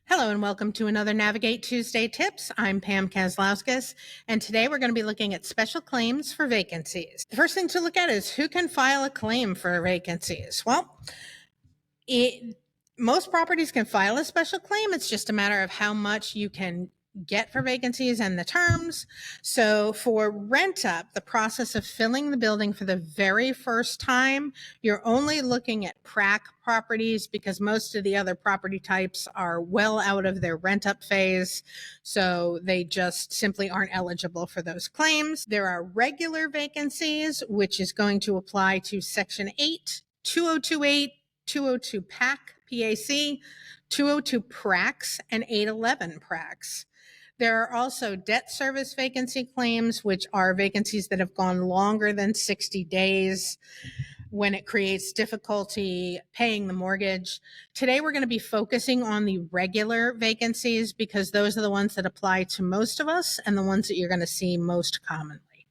Hello and welcome to another Navigate Tuesday Tips. I'm Pam Kazlauskas, and today we're going to be looking at special claims for vacancies. The first thing to look at is who can file a claim for vacancies. Well, most properties can file a special claim. It's just a matter of how much you can get for vacancies and the terms. So for rent up, the process of filling the building for the very first time, you're only looking at PRAC properties because most of the other property types are well out of their rent up phase. So they just simply aren't eligible for those claims. There are regular vacancies, which is going to apply to Section 8, 2028, 202 PAC, PAC, 202 PRACs, and 811 PRACs. There are also debt service vacancy claims, which are vacancies that have gone longer than 60 days when it creates difficulty paying the mortgage. Today, we're going to be focusing on the regular vacancies because those are the ones that apply to most of us and the ones that you're going to see most commonly.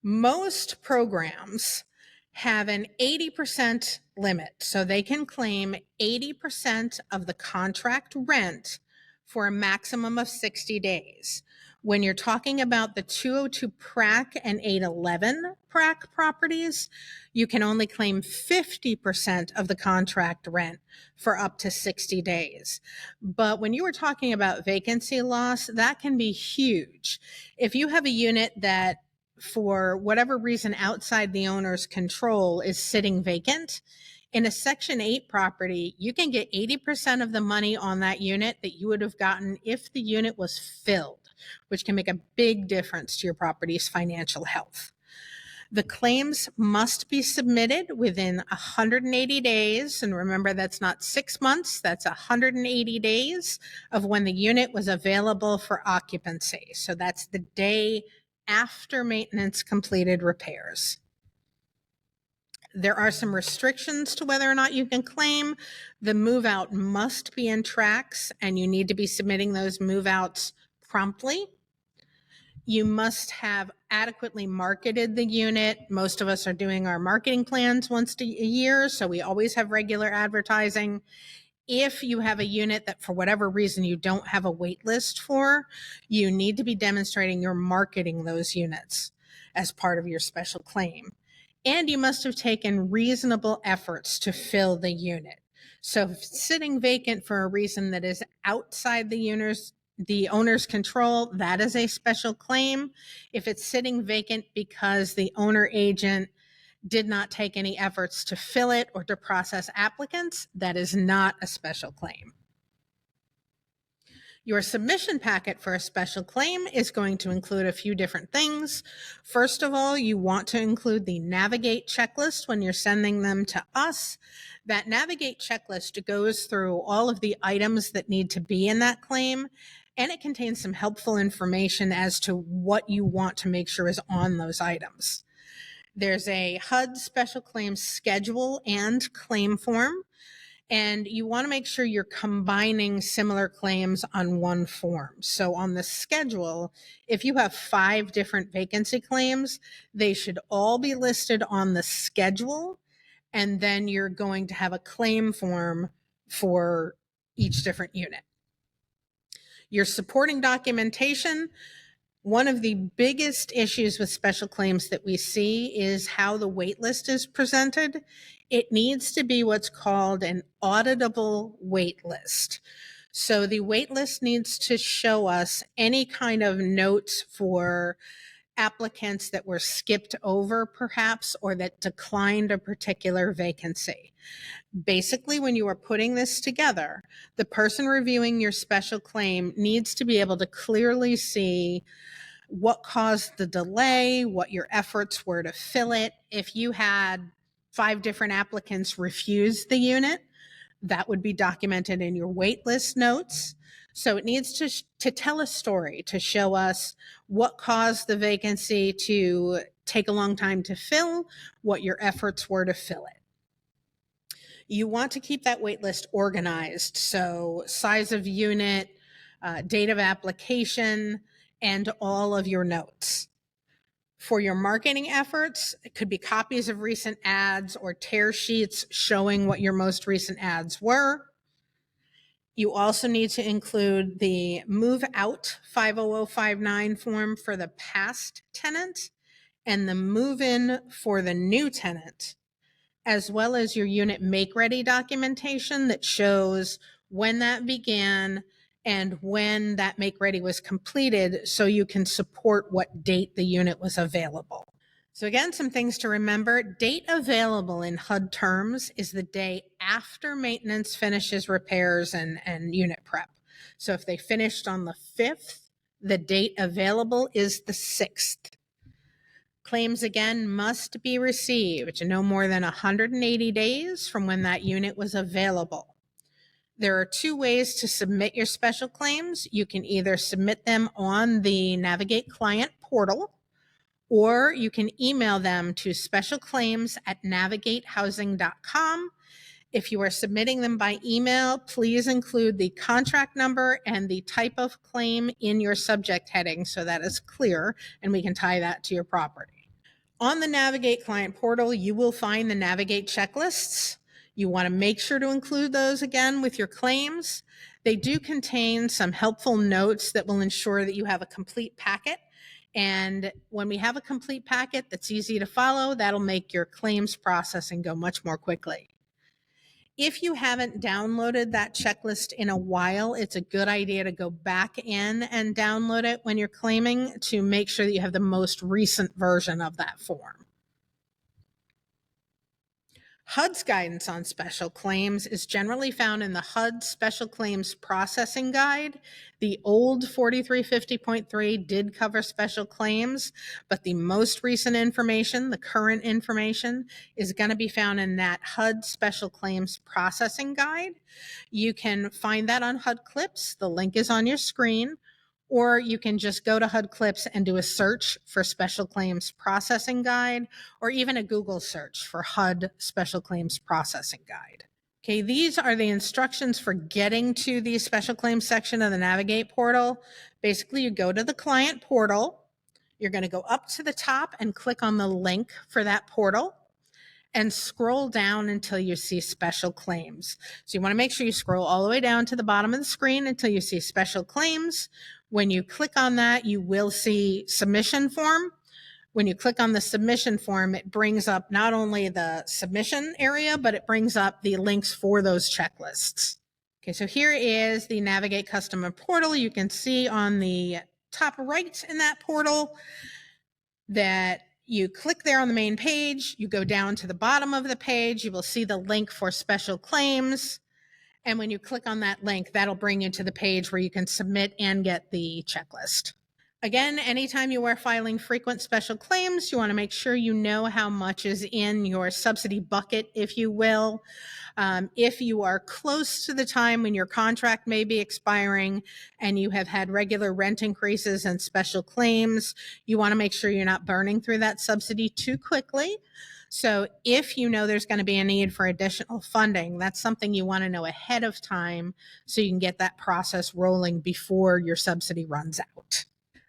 Most programs have an 80% limit, so they can claim 80% of the contract rent for a maximum of 60 days. When you're talking about the 202 PRAC and 811 PRAC properties, you can only claim 50% of the contract rent for up to 60 days. But when you were talking about vacancy loss, that can be huge. If you have a unit that for whatever reason outside the owner's control is sitting vacant, in a Section 8 property, you can get 80% of the money on that unit that you would have gotten if the unit was filled, which can make a big difference to your property's financial health. The claims must be submitted within 180 days. And remember, that's not 6 months, that's 180 days of when the unit was available for occupancy. So that's the day after maintenance completed repairs. There are some restrictions to whether or not you can claim. The move out must be in tracks, and you need to be submitting those move outs promptly. You must have adequately marketed the unit. Most of us are doing our marketing plans once a year, so we always have regular advertising. If you have a unit that for whatever reason you don't have a wait list for, you need to be demonstrating you're marketing those units as part of your special claim. And you must have taken reasonable efforts to fill the unit. So if it's sitting vacant for a reason that is outside the owner's control, that is a special claim. If it's sitting vacant because the owner agent did not take any efforts to fill it or to process applicants, that is not a special claim. Your submission packet for a special claim is going to include a few different things. First of all, you want to include the Navigate checklist when you're sending them to us. That Navigate checklist goes through all of the items that need to be in that claim, and it contains some helpful information as to what you want to make sure is on those items. There's a HUD special claims schedule and claim form, and you want to make sure you're combining similar claims on one form. So on the schedule, if you have 5 different vacancy claims, they should all be listed on the schedule, and then you're going to have a claim form for each different unit. Your supporting documentation. One of the biggest issues with special claims that we see is how the wait list is presented. It needs to be what's called an auditable wait list. So the wait list needs to show us any kind of notes for applicants that were skipped over perhaps, or that declined a particular vacancy. Basically, when you are putting this together, the person reviewing your special claim needs to be able to clearly see what caused the delay, what your efforts were to fill it. If you had 5 different applicants refuse the unit, that would be documented in your wait list notes. So it needs to tell a story, to show us what caused the vacancy to take a long time to fill, what your efforts were to fill it. You want to keep that wait list organized. So size of unit, date of application, and all of your notes. For your marketing efforts, it could be copies of recent ads or tear sheets showing what your most recent ads were. You also need to include the move out 50059 form for the past tenant and the move in for the new tenant, as well as your unit make ready documentation that shows when that began and when that make ready was completed, so you can support what date the unit was available. So again, some things to remember. Date available in HUD terms is the day after maintenance finishes repairs and unit prep. So if they finished on the 5th, the date available is the 6th. Claims again must be received no more than 180 days from when that unit was available. There are 2 ways to submit your special claims. You can either submit them on the Navigate client portal, or you can email them to specialclaims@navigatehousing.com. If you are submitting them by email, please include the contract number and the type of claim in your subject heading so that is clear and we can tie that to your property. On the Navigate client portal, you will find the Navigate checklists. You want to make sure to include those again with your claims. They do contain some helpful notes that will ensure that you have a complete packet. And when we have a complete packet that's easy to follow, that'll make your claims processing go much more quickly. If you haven't downloaded that checklist in a while, it's a good idea to go back in and download it when you're claiming to make sure that you have the most recent version of that form. HUD's guidance on special claims is generally found in the HUD Special Claims Processing Guide. The old 4350.3 did cover special claims, but the most recent information, the current information, is going to be found in that HUD Special Claims Processing Guide. You can find that on HUD Clips. The link is on your screen. Or you can just go to HUD Clips and do a search for Special Claims Processing Guide, or even a Google search for HUD Special Claims Processing Guide. Okay, these are the instructions for getting to the special claims section of the Navigate portal. Basically, you go to the client portal. You're going to go up to the top and click on the link for that portal and scroll down until you see special claims. So you want to make sure you scroll all the way down to the bottom of the screen until you see special claims. When you click on that, you will see submission form. When you click on the submission form, it brings up not only the submission area, but it brings up the links for those checklists. Okay, so here is the Navigate customer portal. You can see on the top right in that portal that you click there on the main page, you go down to the bottom of the page, you will see the link for special claims. And when you click on that link, that'll bring you to the page where you can submit and get the checklist. Again, anytime you are filing frequent special claims, you want to make sure you know how much is in your subsidy bucket, if you will. If you are close to the time when your contract may be expiring and you have had regular rent increases and special claims, you want to make sure you're not burning through that subsidy too quickly. So if you know there's going to be a need for additional funding, that's something you want to know ahead of time so you can get that process rolling before your subsidy runs out.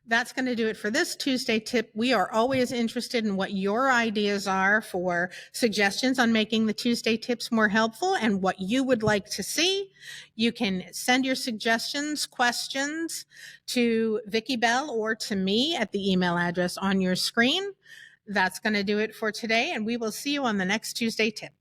That's going to do it for this Tuesday tip. We are always interested in what your ideas are for suggestions on making the Tuesday tips more helpful and what you would like to see. You can send your suggestions, questions to Vicki Bell or to me at the email address on your screen. That's going to do it for today, and we will see you on the next Tuesday tip.